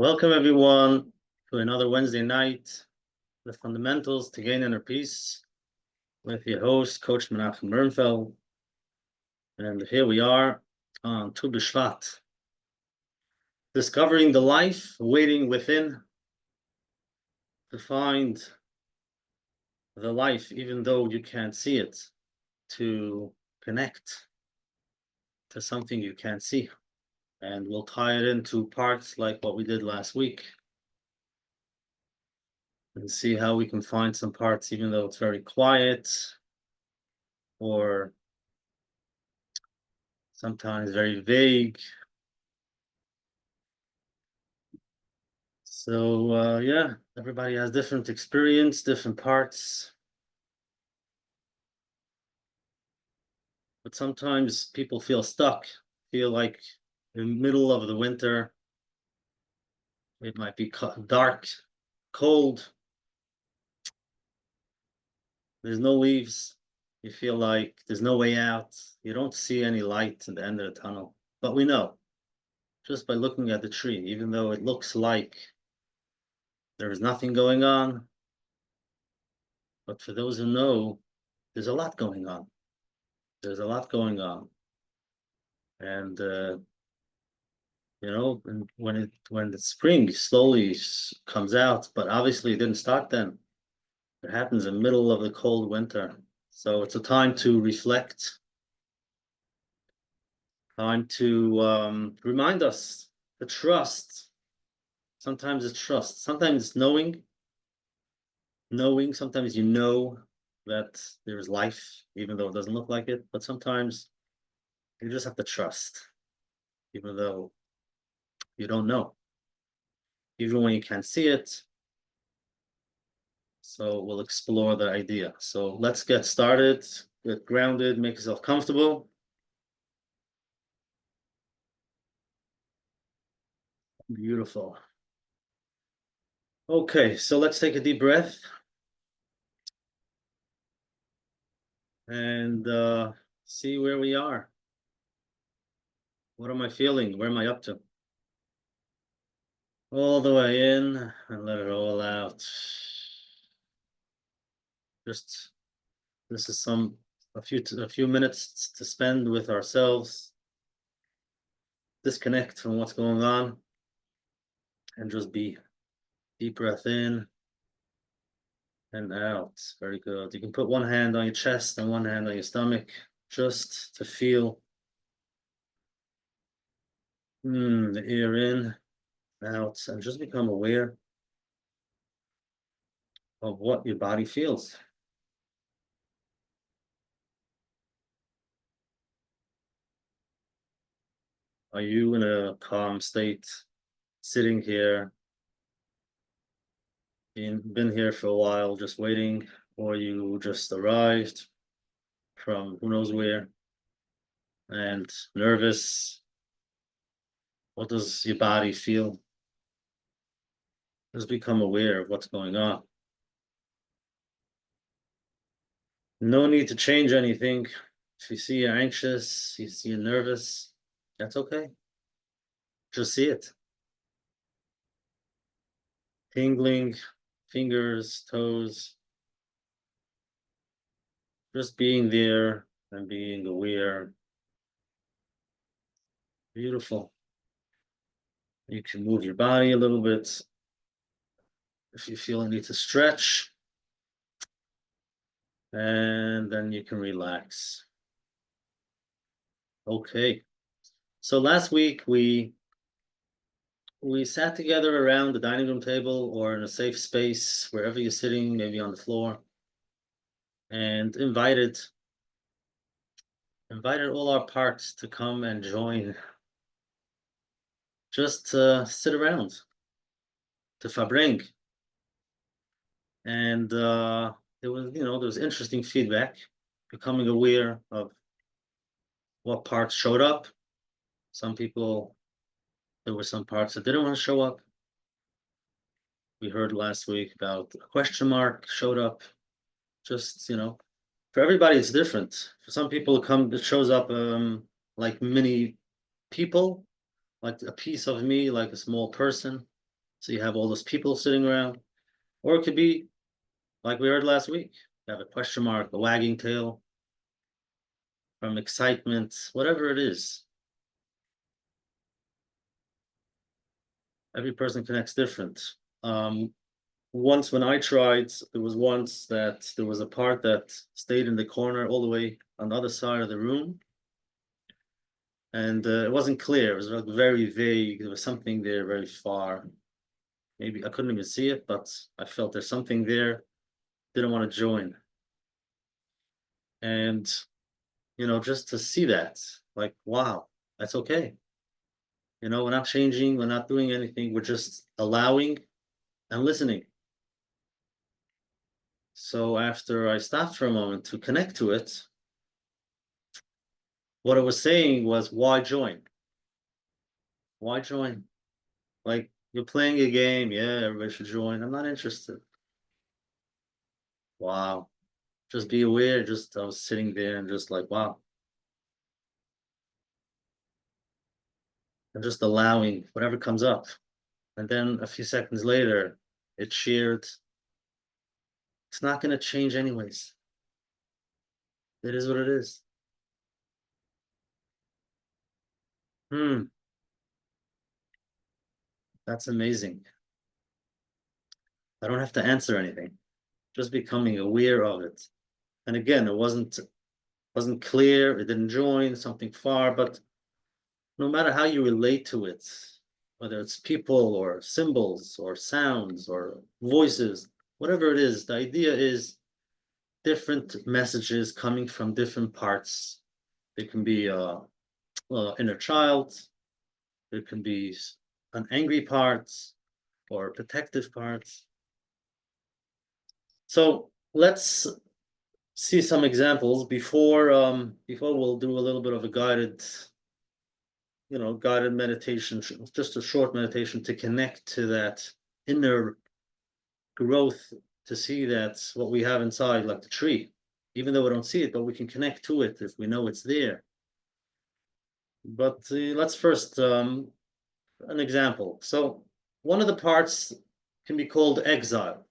Welcome everyone to another Wednesday night, the fundamentals to gain inner peace with your host, Coach Menachem. And here we are on Tu BiShvat, discovering the life waiting within to find the life, even though you can't see it, to connect to something you can't see. And we'll tie it into parts like what we did last week and see how we can find some parts, even though it's very quiet or sometimes very vague. So yeah, everybody has different experience, different parts. But sometimes people feel stuck, feel like in the middle of the winter, it might be dark, cold, there's no leaves. You feel like there's no way out. You don't see any light at the end of the tunnel. But we know, just by looking at the tree, even though it looks like there is nothing going on, but for those who know, there's a lot going on. There's a lot going on. And and when the spring slowly comes out, but obviously it didn't start then. It happens in the middle of the cold winter. So it's a time to reflect, time to remind us to trust. Sometimes it's trust, sometimes it's knowing, sometimes you know that there's life, even though it doesn't look like it, but sometimes you just have to trust, even though you don't know, even when you can't see it. So we'll explore the idea. So let's get started, get grounded, make yourself comfortable. Beautiful. Okay, so let's take a deep breath and see where we are. What am I feeling? Where am I up to? All the way in and let it all out. Just this is a few minutes to spend with ourselves, disconnect from what's going on, and just be. Deep breath in and out. Very good. You can put one hand on your chest and one hand on your stomach just to feel the air in, out, and just become aware of what your body feels. Are you in a calm state, sitting here, been here for a while, just waiting, or you just arrived from who knows where and nervous? What does your body feel? Just become aware of what's going on. No need to change anything. If you see you're anxious, you see you're nervous, that's okay. Just see it. Tingling, fingers, toes. Just being there and being aware. Beautiful. You can move your body a little bit. If you feel a need to stretch, and then you can relax. Okay. So last week we sat together around the dining room table or in a safe space, wherever you're sitting, maybe on the floor, and invited all our parts to come and join, just to sit around, to verbring. And there was interesting feedback, becoming aware of what parts showed up. Some people, there were some parts that didn't want to show up. We heard last week about a question mark showed up. Just, for everybody it's different. For some people it shows up like many people, like a piece of me, like a small person. So you have all those people sitting around, or it could be like we heard last week. You have a question mark, a wagging tail from excitement, whatever it is. Every person connects different. Um, Once when I tried, there was once that there was a part that stayed in the corner all the way on the other side of the room, and it wasn't clear. It was like very vague. There was something there very far. Maybe I couldn't even see it, but I felt there's something there. Didn't want to join, and just to see that, like, wow, that's okay. We're not changing. We're not doing anything. We're just allowing and listening. So after I stopped for a moment to connect to it, what I was saying was, why join? Why join? Like, you're playing a game. Yeah, everybody should join. I'm not interested. Wow. Just be aware. Just, I was sitting there and just like, wow. I'm just allowing whatever comes up. And then a few seconds later, it shared. It's not going to change anyways. It is what it is. Hmm. That's amazing. I don't have to answer anything. Just becoming aware of it. And again, it wasn't clear. It didn't join something far, but no matter how you relate to it, whether it's people or symbols or sounds or voices, whatever it is, the idea is different messages coming from different parts. There can be inner child, there can be an angry part or protective part. So let's see some examples before we'll do a little bit of a guided meditation, just a short meditation to connect to that inner growth, to see that what we have inside, like the tree, even though we don't see it, but we can connect to it if we know it's there. But let's first an example. So one of the parts can be called exile.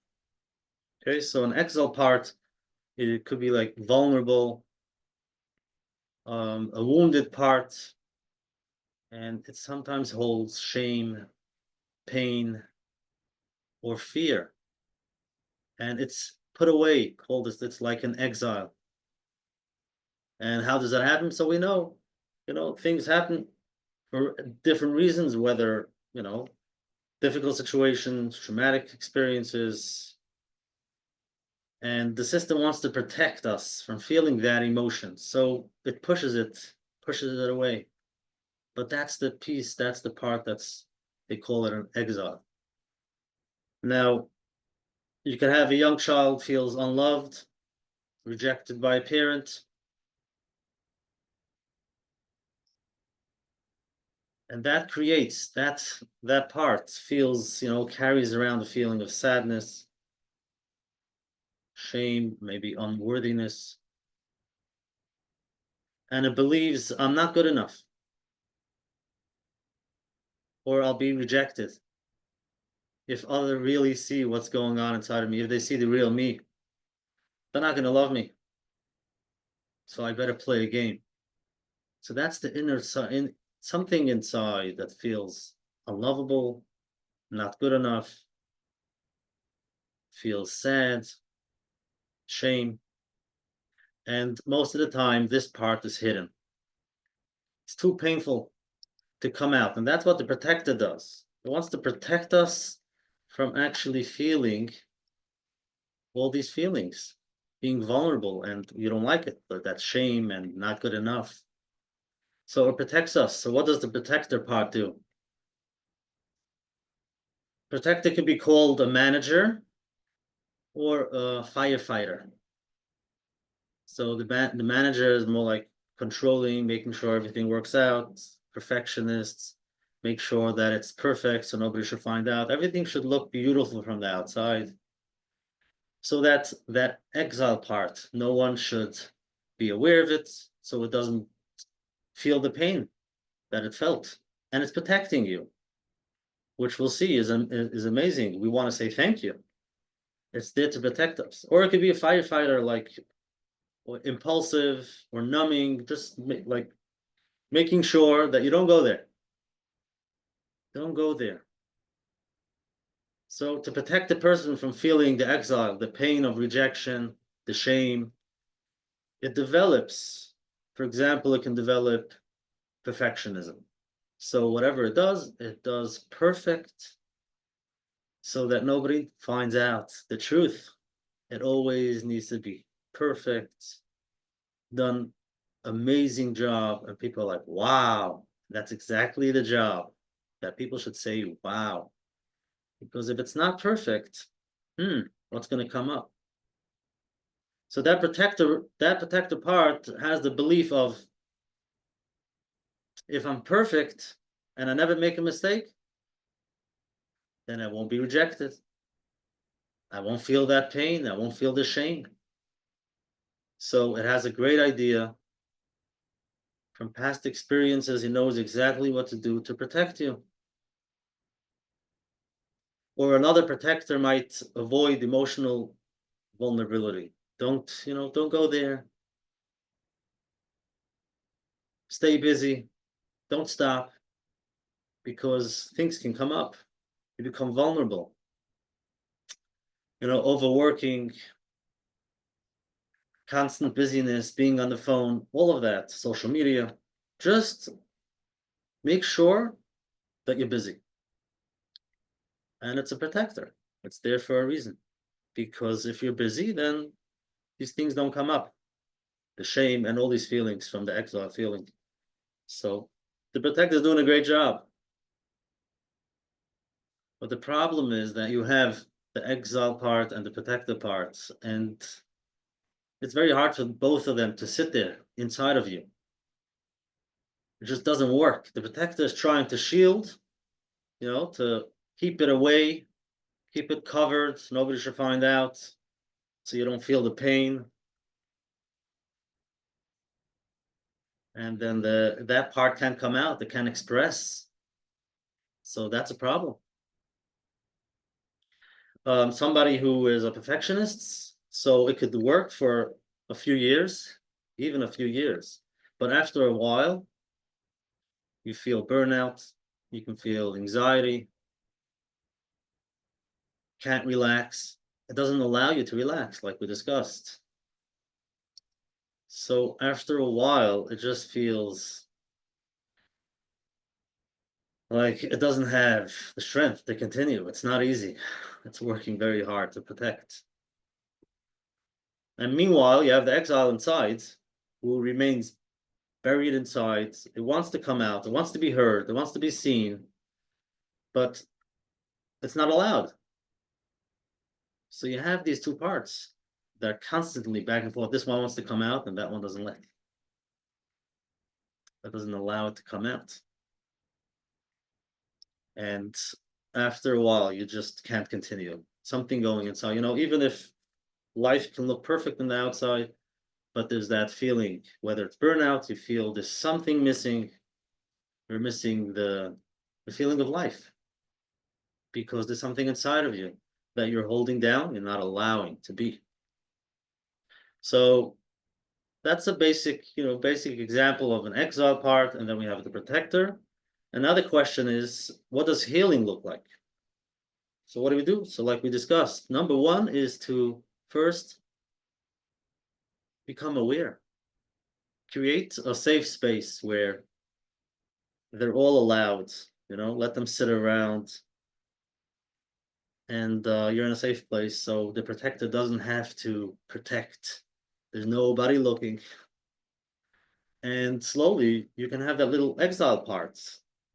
Okay, so an exile part, it could be like vulnerable, a wounded part, and it sometimes holds shame, pain, or fear, and it's put away, called this. It's like an exile. And how does that happen? So we know, things happen for different reasons, whether difficult situations, traumatic experiences, and the system wants to protect us from feeling that emotion, so it pushes it away. But that's the piece, that's the part that's, they call it an exile. Now, you can have a young child feels unloved, rejected by a parent, and that creates that part feels, carries around the feeling of sadness, shame, maybe unworthiness, and it believes I'm not good enough, or I'll be rejected. If others really see what's going on inside of me, if they see the real me, they're not going to love me, so I better play a game. So that's the inner side, something inside that feels unlovable, not good enough, feels sad, shame, and most of the time this part is hidden. It's too painful to come out, and that's what the protector does. It wants to protect us from actually feeling all these feelings, being vulnerable, and you don't like it, but that's shame and not good enough. So it protects us. So what does the protector part do? Protector could be called a manager or a firefighter. So the manager is more like controlling, making sure everything works out, perfectionists, make sure that it's perfect so nobody should find out. Everything should look beautiful from the outside. So that exile part, no one should be aware of it, so it doesn't feel the pain that it felt. And it's protecting you. which we'll see is amazing. We want to say thank you. It's there to protect us. Or it could be a firefighter, like or impulsive or numbing, just like making sure that you don't go there. Don't go there. So to protect the person from feeling the exile, the pain of rejection, the shame, it develops. For example, it can develop perfectionism. So whatever it does perfect so that nobody finds out the truth. It always needs to be perfect, done amazing job, and people are like, wow, that's exactly the job that people should say, wow. Because if it's not perfect, what's going to come up? So that protector part has the belief of if I'm perfect and I never make a mistake, then I won't be rejected. I won't feel that pain. I won't feel the shame. So it has a great idea from past experiences. He knows exactly what to do to protect you. Or another protector might avoid emotional vulnerability. Don't go there. Stay busy. Don't stop because things can come up. You become vulnerable. Overworking, constant busyness, being on the phone, all of that, social media. Just make sure that you're busy. And it's a protector. It's there for a reason. Because if you're busy, then these things don't come up. The shame and all these feelings from the exile feeling. So the protector is doing a great job. But the problem is that you have the exile part and the protector parts, and it's very hard for both of them to sit there inside of you. It just doesn't work. The protector is trying to shield, to keep it away, keep it covered, so nobody should find out, so you don't feel the pain. And then that part can't come out, it can't express. So that's a problem. Somebody who is a perfectionist, so it could work for a few years, even a few years. But after a while, you feel burnout, you can feel anxiety, can't relax. It doesn't allow you to relax, like we discussed. So after a while, it just feels like it doesn't have the strength to continue. It's not easy. It's working very hard to protect. And meanwhile, you have the exile inside who remains buried inside. It wants to come out. It wants to be heard. It wants to be seen, but it's not allowed. So you have these two parts that are constantly back and forth. This one wants to come out, and that one doesn't let. That doesn't allow it to come out. And after a while, you just can't continue. Something going inside. Even if life can look perfect on the outside, but there's that feeling, whether it's burnout, you feel there's something missing. You're missing the feeling of life because there's something inside of you that you're holding down, you're not allowing to be. So that's a basic example of an exile part, and then we have the protector. Another question is, what does healing look like? So what do we do? So like we discussed, number one is to first become aware. Create a safe space where they're all allowed, let them sit around and you're in a safe place. So the protector doesn't have to protect. There's nobody looking. And slowly you can have that little exile part,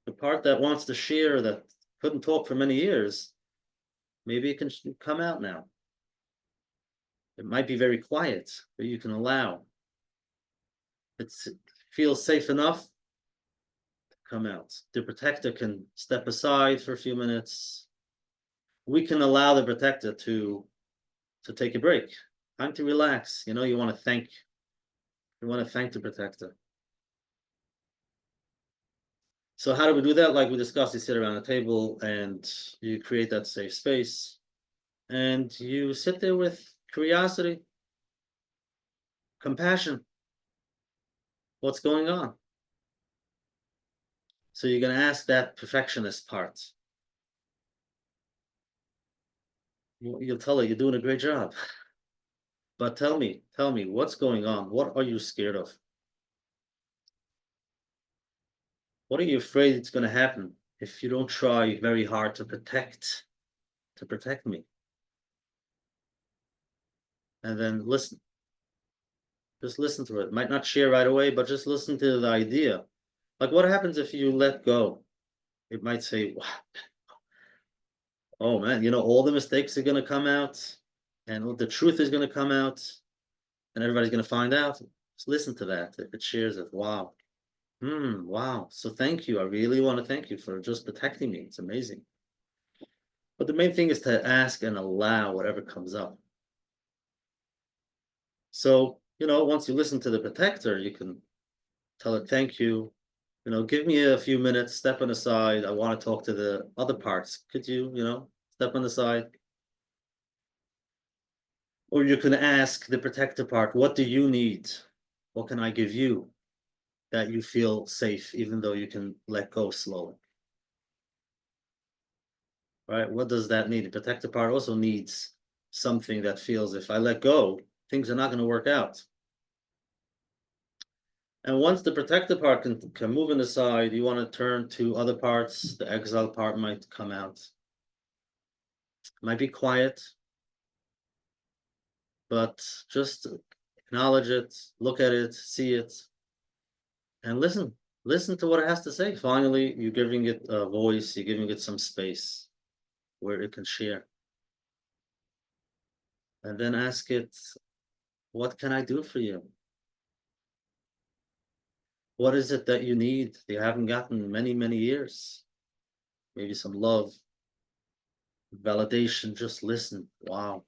the part that wants to share, that couldn't talk for many years. Maybe it can come out now. It might be very quiet, but you can allow. It feels safe enough to come out. The protector can step aside for a few minutes. We can allow the protector to take a break. Time to relax. You want to thank the protector. So how do we do that? Like we discussed, you sit around a table and you create that safe space and you sit there with curiosity, compassion. What's going on? So you're going to ask that perfectionist part. You'll tell her you're doing a great job. But tell me, what's going on? What are you scared of? What are you afraid it's going to happen if you don't try very hard to protect me? And then listen, just listen to it. Might not share right away, but just listen to the idea. Like what happens if you let go? It might say, wow, oh man, all the mistakes are going to come out and the truth is going to come out and everybody's going to find out. Just listen to that. If it shares it, wow. Wow. So thank you. I really want to thank you for just protecting me. It's amazing. But the main thing is to ask and allow whatever comes up. So, once you listen to the protector, you can tell it, thank you. Give me a few minutes, step on the side. I want to talk to the other parts. Could you, step on the side? Or you can ask the protector part, what do you need? What can I give you that you feel safe, even though you can let go slowly? Right? What does that need? The protector part also needs something that feels if I let go, things are not going to work out. And once the protector part can move in the side, you want to turn to other parts. The exile part might come out. It might be quiet, but just acknowledge it, look at it, see it, and listen. Listen to what it has to say. Finally, you're giving it a voice, you're giving it some space where it can share. And then ask it, what can I do for you? What is it that you need that you haven't gotten in many, many years? Maybe some love, validation, just listen. Wow.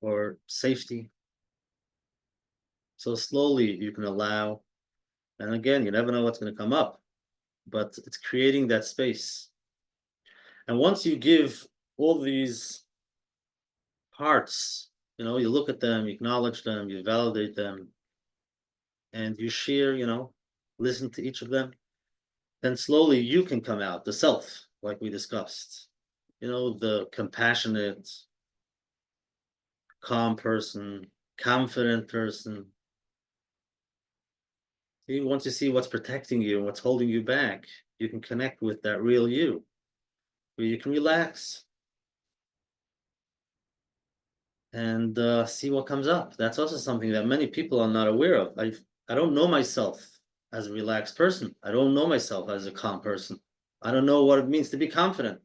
Or safety. So slowly you can allow, and again, you never know what's going to come up, but it's creating that space. And once you give all these parts, you look at them, you acknowledge them, you validate them, and you share, listen to each of them, then slowly you can come out, the self, like we discussed. The compassionate, calm person, confident person. Once you see what's protecting you and what's holding you back, you can connect with that real you, where you can relax and see what comes up. That's also something that many people are not aware of. I don't know myself as a relaxed person. I don't know myself as a calm person. I don't know what it means to be confident.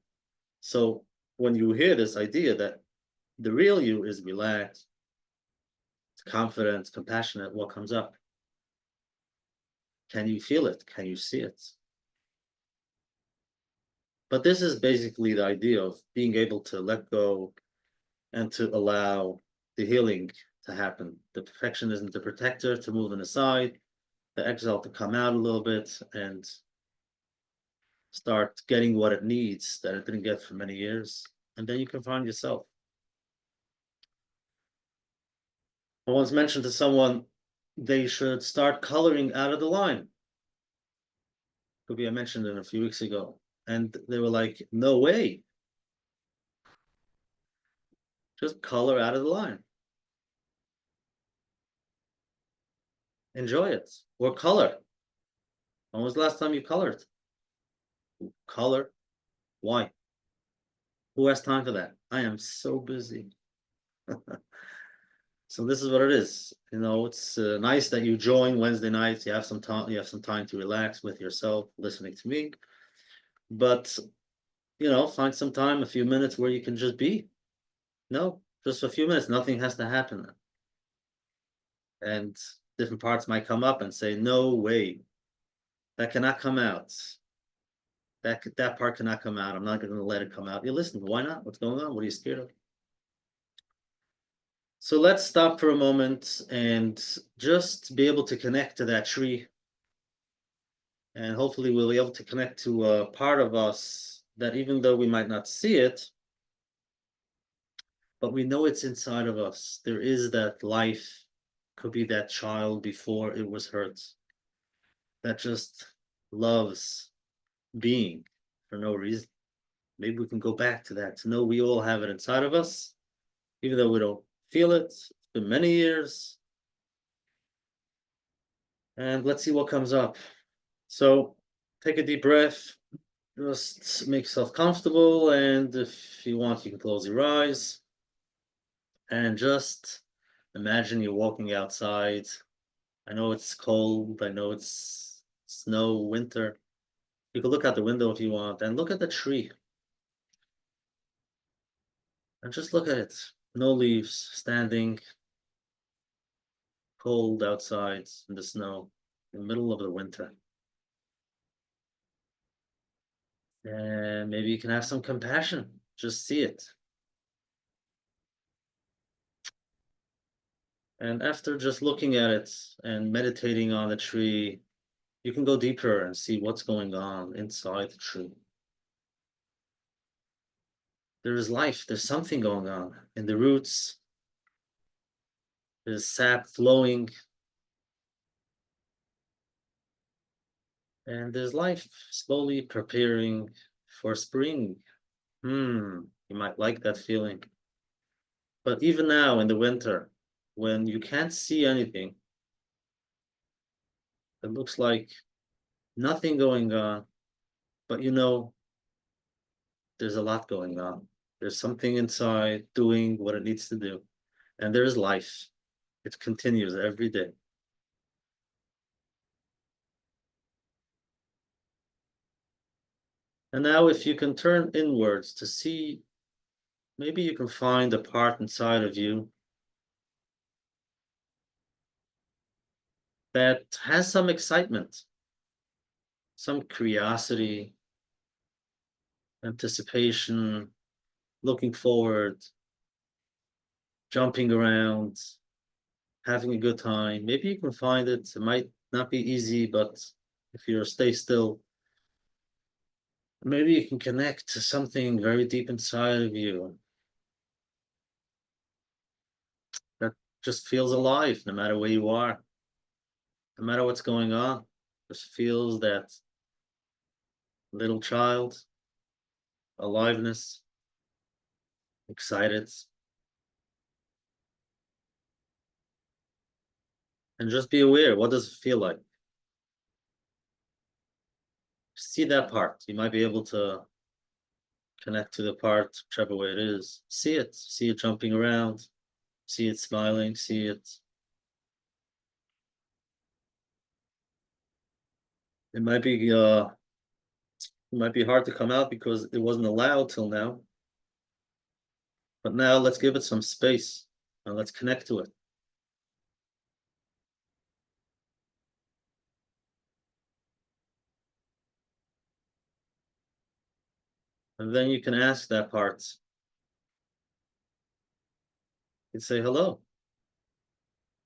So when you hear this idea that the real you is relaxed, confident, compassionate, what comes up? Can you feel it? Can you see it? But this is basically the idea of being able to let go and to allow the healing to happen. The perfectionism, the protector to move in aside, the exile to come out a little bit and start getting what it needs that it didn't get for many years. And then you can find yourself. I once mentioned to someone they should start coloring out of the line. Could be I mentioned it a few weeks ago. And they were like, no way. Just color out of the line. Enjoy it. Or color. When was the last time you colored? Color. Why? Who has time for that? I am so busy. So this is what it is. It's nice that you join Wednesday nights. You have some time. You have some time to relax with yourself, listening to me. But find some time, a few minutes where you can just be. No, just a few minutes. Nothing has to happen. And different parts might come up and say, "No way, that cannot come out. That part cannot come out. I'm not going to let it come out." You listen. Why not? What's going on? What are you scared of? So let's stop for a moment and just be able to connect to that tree And hopefully we'll be able to connect to a part of us that even though we might not see it, but we know it's inside of us. There is that life, could be that child before it was hurt, that just loves being for no reason. Maybe we can go back to that, to know we all have it inside of us, even though we don't feel it. It's been many years, and let's see what comes up. So take a deep breath, just make yourself comfortable, and if you want, you can close your eyes and just imagine you're walking outside. I know it's cold, I know it's snow, winter. You can look out the window if you want and look at the tree and just look at it. No leaves, standing cold outside in the snow, in the middle of the winter. And maybe you can have some compassion. Just see it. And after just looking at it and meditating on the tree, you can go deeper and see what's going on inside the tree. There is life, there's something going on in the roots, there's sap flowing, and there's life slowly preparing for spring. You might like that feeling. But even now in the winter, when you can't see anything, it looks like nothing going on, but you know there's a lot going on. There's something inside doing what it needs to do. And there's life. It continues every day. And now if you can turn inwards to see, maybe you can find a part inside of you that has some excitement, some curiosity, anticipation, looking forward, jumping around, having a good time. Maybe you can find it. It might not be easy, but if you stay still, maybe you can connect to something very deep inside of you that just feels alive no matter where you are, no matter what's going on. Just feels that little child, aliveness, excited, and just be aware. What does it feel like? See that part. You might be able to connect to the part, whichever way it is. See it jumping around, see it smiling, see it. It might be it might be hard to come out because it wasn't allowed till now. But now let's give it some space and let's connect to it. And then you can ask that part. You say hello.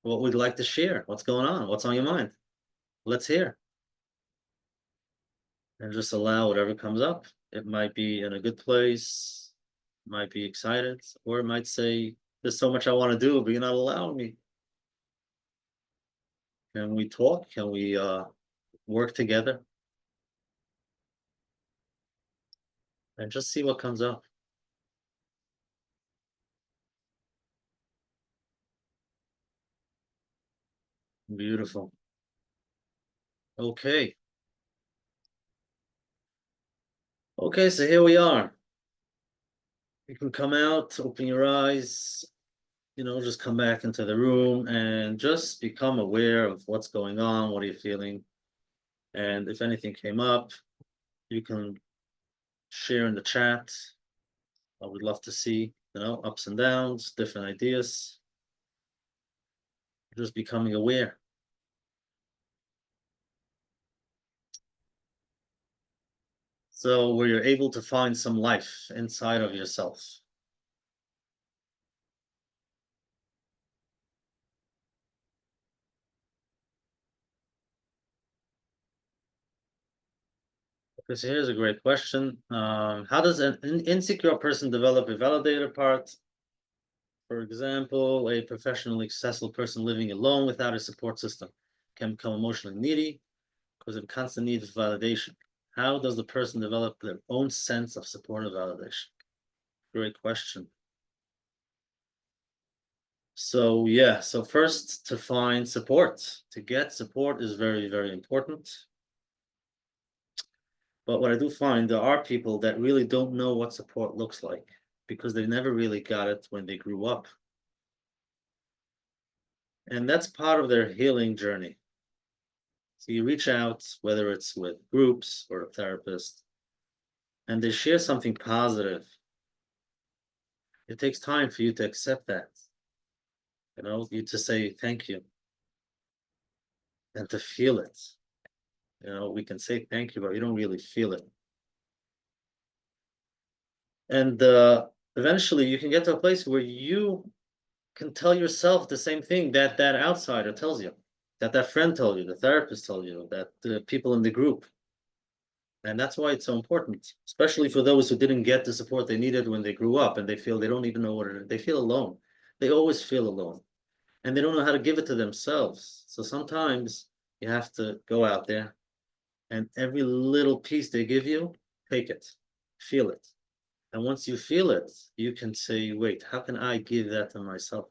What would you like to share? What's going on? What's on your mind? Let's hear. And just allow whatever comes up. It might be in a good place, might be excited, or it might say, there's so much I want to do, but you're not allowing me. Can we talk? Can we work together? And just see what comes up. Beautiful. Okay. Okay, so here we are. You can come out, open your eyes, just come back into the room and just become aware of what's going on. What are you feeling? And if anything came up, you can share in the chat. I would love to see, ups and downs, different ideas, just becoming aware. So where you're able to find some life inside of yourself. Because here's a great question. How does an insecure person develop a validator part? For example, a professionally successful person living alone without a support system can become emotionally needy because of constant need for validation. How does the person develop their own sense of supportive validation? Great question. So yeah, so first to find support, to get support is very, very important. But what I do find there are people that really don't know what support looks like because they never really got it when they grew up. And that's part of their healing journey. So you reach out, whether it's with groups or a therapist, and they share something positive. It takes time for you to accept that, you to say thank you and to feel it. We can say thank you, but you don't really feel it. And eventually you can get to a place where you can tell yourself the same thing that that outsider tells you, that that friend told you, the therapist told you, that the people in the group. And that's why it's so important, especially for those who didn't get the support they needed when they grew up and they feel they don't even know what it is. They feel alone. They always feel alone and they don't know how to give it to themselves. So sometimes you have to go out there and every little piece they give you, take it, feel it. And once you feel it, you can say, wait, how can I give that to myself?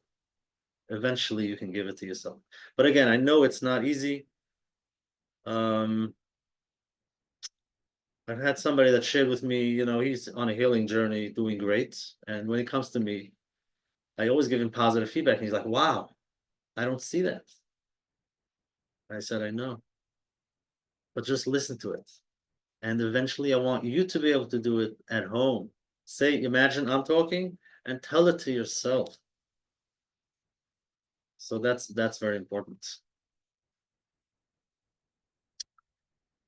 Eventually you can give it to yourself. But again, I know it's not easy. Um, I've had somebody that shared with me, he's on a healing journey, doing great. And when it comes to me, I always give him positive feedback. And he's like, wow, I don't see that. I said, I know, but just listen to it. And eventually I want you to be able to do it at home. Say, imagine I'm talking and tell it to yourself. So that's very important.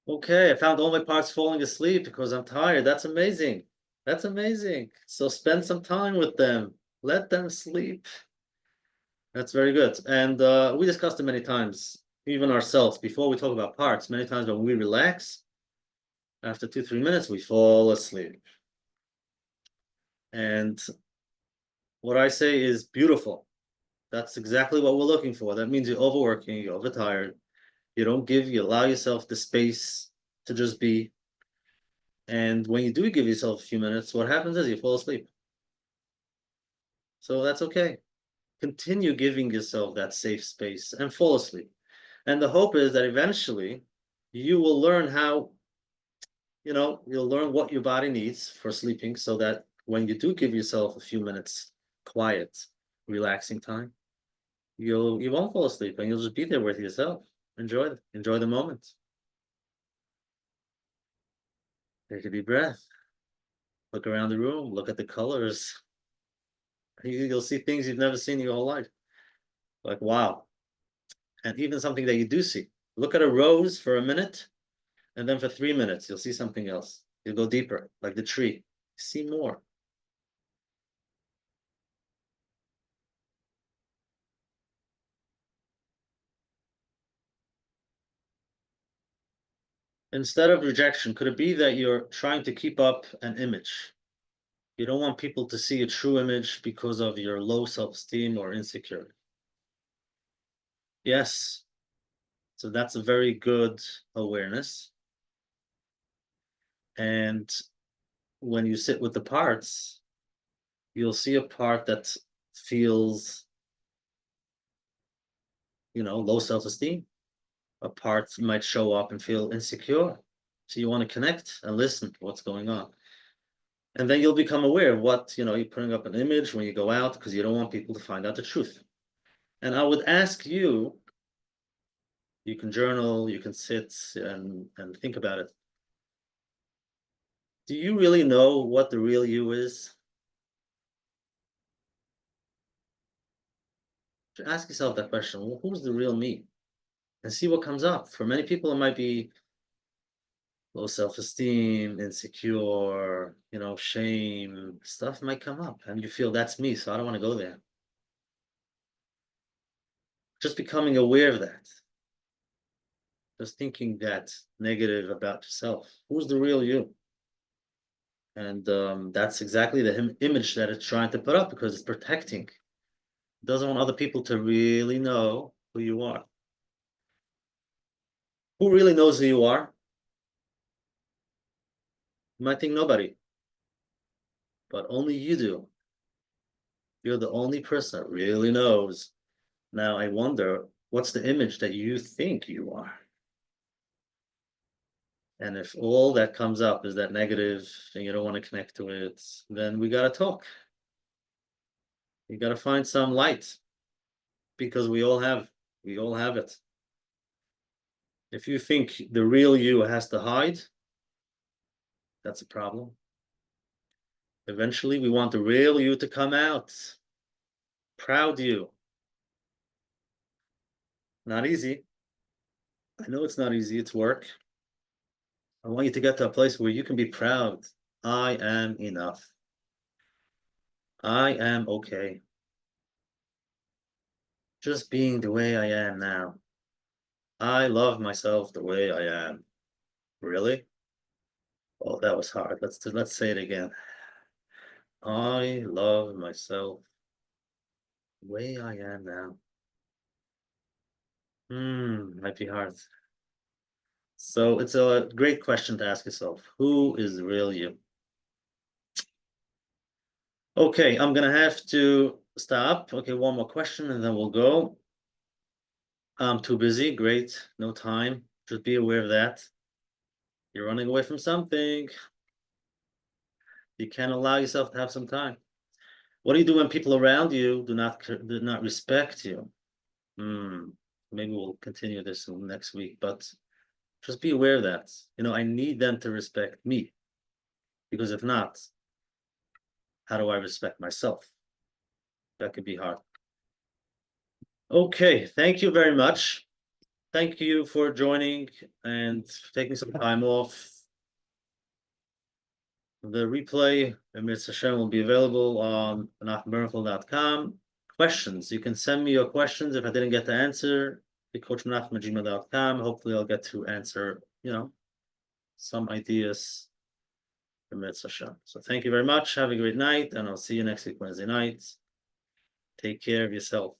Okay, I found all my parts falling asleep because I'm tired. That's amazing. That's amazing. So spend some time with them. Let them sleep. That's very good. And we discussed it many times, even ourselves, before we talk about parts. Many times when we relax, after 2, 3 minutes, we fall asleep. And what I say is beautiful. That's exactly what we're looking for. That means you're overworking, you're overtired. You allow yourself the space to just be. And when you do give yourself a few minutes, what happens is you fall asleep. So that's okay. Continue giving yourself that safe space and fall asleep. And the hope is that eventually you will learn you'll learn what your body needs for sleeping so that when you do give yourself a few minutes quiet, relaxing time, you won't fall asleep and you'll just be there with yourself. Enjoy the moment. Take a deep breath. Look around the room, look at the colors. You'll see things you've never seen in your whole life. Like, wow. And even something that you do see. Look at a rose for a minute, and then for 3 minutes, you'll see something else. You'll go deeper, like the tree. See more. Instead of rejection, could it be that you're trying to keep up an image? You don't want people to see a true image because of your low self-esteem or insecurity. Yes. So that's a very good awareness. And when you sit with the parts, you'll see a part that feels, low self-esteem. A part might show up and feel insecure. So you want to connect and listen to what's going on. And then you'll become aware of what, you're putting up an image when you go out because you don't want people to find out the truth. And I would ask you, you can journal, you can sit and think about it. Do you really know what the real you is? Ask yourself that question. Well, who's the real me? And see what comes up. For many people, it might be low self-esteem, insecure, shame. Stuff might come up, and you feel that's me, so I don't want to go there. Just becoming aware of that. just thinking that negative about yourself. Who's the real you? And that's exactly the image that it's trying to put up because it's protecting. It doesn't want other people to really know who you are. Who really knows who you are? You might think nobody, but only you do. You're the only person that really knows. Now, I wonder, what's the image that you think you are? And if all that comes up is that negative and you don't want to connect to it, then we got to talk. You got to find some light because we all have it. If you think the real you has to hide, that's a problem. Eventually, we want the real you to come out. Proud you. Not easy. I know it's not easy. It's work. I want you to get to a place where you can be proud. I am enough. I am okay. Just being the way I am now. I love myself the way I am. Really? Oh, that was hard. Let's say it again. I love myself the way I am now. Might be hard. So it's a great question to ask yourself. Who is the real you? Okay, I'm gonna have to stop. Okay, one more question and then we'll go. I'm too busy. Great. No time. Just be aware of that. You're running away from something. You can't allow yourself to have some time. What do you do when people around you do not respect you? Hmm. Maybe we'll continue this next week, but just be aware of that. I need them to respect me because if not, how do I respect myself? That could be hard. Okay, thank you very much. Thank you for joining and taking some time off. The replay, Emir Hashem, will be available on menachemmiracle.com. Questions, you can send me your questions if I didn't get to answer. coachmenachem@gmail.com. Hopefully I'll get to answer, some ideas from Hashem. So thank you very much. Have a great night, and I'll see you next week, Wednesday night. Take care of yourself.